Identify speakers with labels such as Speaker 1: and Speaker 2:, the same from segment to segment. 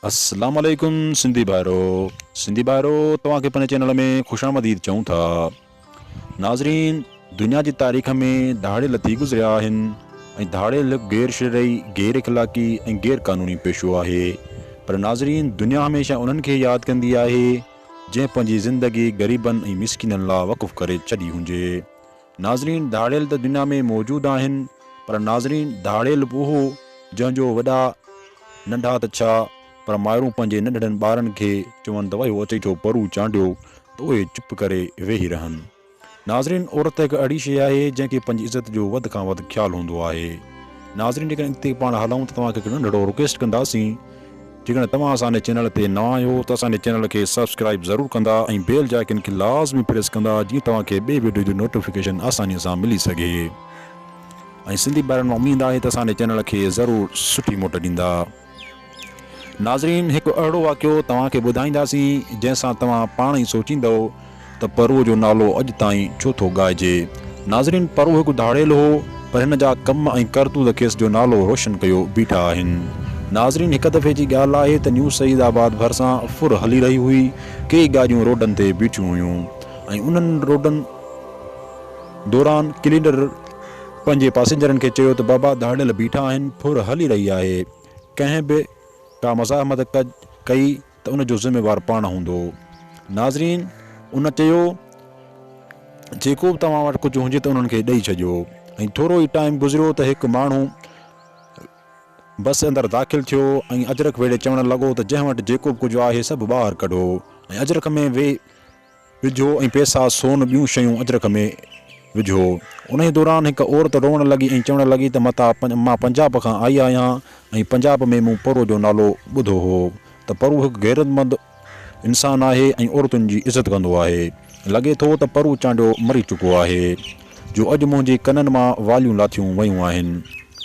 Speaker 1: अस्सलाम वालेकुम सिंधी भाइरो तव्हांखे पंहिंजे चैनल में ख़ुशामदीद चऊं था। नाज़रीन, दुनिया जी तारीख़ में दहाड़े थी गुज़रिया आहिनि ऐं दहाड़ियल गैर शरई, गैर इख़लाक़ी ऐं गैर क़ानूनी पेशो आहे। पर नाज़रीन, दुनिया हमेशह उन्हनि खे यादि कंदी आहे जंहिं पंहिंजी ज़िंदगी ग़रीबनि ऐं मिसकिननि लाइ वक़ुफ़ करे छॾी हुजे। नाज़रीन, दहाड़ियल त दुनिया में मौजूदु आहिनि, पर नाज़रीन दहाड़ियल बि उहो जंहिंजो वॾा नंढा त छा पर माइरूं पंहिंजे नंढड़नि ॿारनि खे चवनि त वियो अचे थो परू चांडियो त उहे चुप करे वेही रहनि। नाज़रीन, औरत हिकु अहिड़ी शइ आहे जंहिंखे पंहिंजी इज़त जो वधि खां वधि ख़्यालु हूंदो आहे। नाज़रीन, जेकॾहिं हिते पाण हलूं त तव्हांखे हिकु नंढड़ो रिक्वेस्ट कंदासीं, जेकॾहिं तव्हां असांजे चैनल ते नवां आहियो त असांजे चैनल खे सब्सक्राइब ज़रूरु कंदा ऐं बेल जे आइकन खे लाज़मी प्रेस कंदा, जीअं तव्हांखे ॿिए वीडियो जो नोटिफिकेशन आसानीअ सां मिली सघे। ऐं सिंधी ॿारनि मां उमेद आहे त असांजे चैनल खे ज़रूरु सुठी मोट ॾींदा। नाज़रीन, हिकु अहिड़ो वाक़ियो तव्हांखे ॿुधाईंदासीं जंहिंसां तव्हां पाण ई सोचींदव त परूअ जो नालो अॼु ताईं छो थो ॻाइजे। नाज़रीन, परू हिकु दहाड़ियल हो, पर हिन जा कम ऐं करतूत खेसि जो नालो रोशन कयो बीठा आहिनि। नाज़रीन, हिकु दफ़े जी ॻाल्हि आहे त न्यू सईदाबाद भरिसां फुर हली रही हुई। कई गाॾियूं रोडनि ते बीठियूं हुयूं ऐं उन्हनि रोडनि दौरान क्लीनर पंहिंजे पैसेंजरनि खे चयो त बाबा दहाड़ियल बीठा आहिनि, फुर हली रही आहे, कंहिं बि का मज़ाहमत कई त उनजो ज़िम्मेवारु पाण हूंदो। नाज़रीन, उन चयो जेको बि तव्हां वटि कुझु हुजे त उन्हनि खे ॾेई छॾियो। ऐं थोरो ई टाइम गुज़रियो त हिकु माण्हू बस अंदरि दाख़िल थियो ऐं अजरक वेड़े चवणु लॻो त जंहिं वटि जेको बि कुझु आहे सभु ॿाहिरि कढो ऐं अजरक में विझो ऐं पैसा, सोन, ॿियूं शयूं अजरक में विझो। उन दौरान हिकु औरत रोअणु लॻी ऐं चवणु लॻी त मां पंजाब खां आई आहियां ऐं पंजाब में मूं परू जो नालो ॿुधो हो त परू हिकु गैरतमंद इंसानु आहे ऐं औरतुनि जी इज़त कंदो आहे। लॻे थो त परू चांडियो मरी चुको आहे जो अॼु मुंहिंजे कननि मां वालियूं लाथियूं वयूं आहिनि।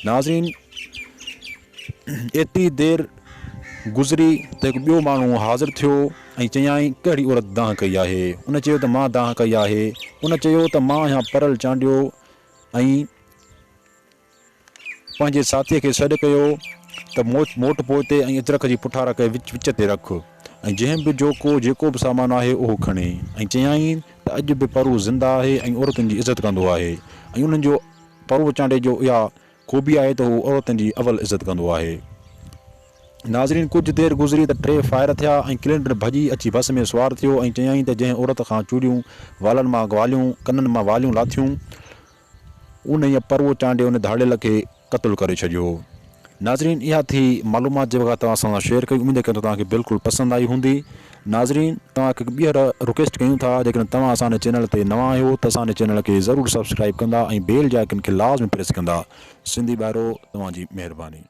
Speaker 1: नाज़रीन, एतिरी देरि गुज़री त हिकु ॿियो माण्हू हाज़िर थियो ऐं चयाईं कहिड़ी औरत दाह कई आहे। उन चयो त मां दाह कई आहे। उन चयो त मां यहाँ परल चांडियो ऐं पंहिंजे साथीअ खे सॾु कयो त मोट पोइते ऐं अजरक जी पुठारा खे विच ते रख ऐं जंहिं बि जेको बि सामान आहे उहो खणे ऐं चयाईं त अॼु बि परू ज़िंदा आहे ऐं औरतुनि जी इज़त कंदो आहे ऐं उन्हनि जो परू चांडे जो इहा ख़ूबी आहे त हू औरतुनि जी अवल इज़त कंदो आहे। नाज़रीन, कुझु देरि गुज़री त 3 फायर थिया ऐं क्लीनर भॼी अची बस में सुवार थियो ऐं चयाईं त जंहिं औरत खां चूड़ियूं वालनि मां वालियूं, कननि मां वालियूं लाथियूं, उन ईअं परूअ चांडे उन दहाड़ियल खे क़तलु करे छॾियो। नाज़रीन, इहा थी मालूमात जे वक़्तु तव्हां सां शेयर कई। उमेद कयूं त तव्हांखे बिल्कुलु पसंदि आई हूंदी। नाज़रीन, तव्हांखे ॿीहर रिक्वेस्ट कयूं था, जेकॾहिं तव्हां असांजे चैनल ते नवां आहियो त असांजे चैनल खे ज़रूरु सब्सक्राइब कंदा ऐं बेल जे आइकन खे लाज़मी प्रेस कंदा। सिंधी भाइरो, तव्हांजी महिरबानी।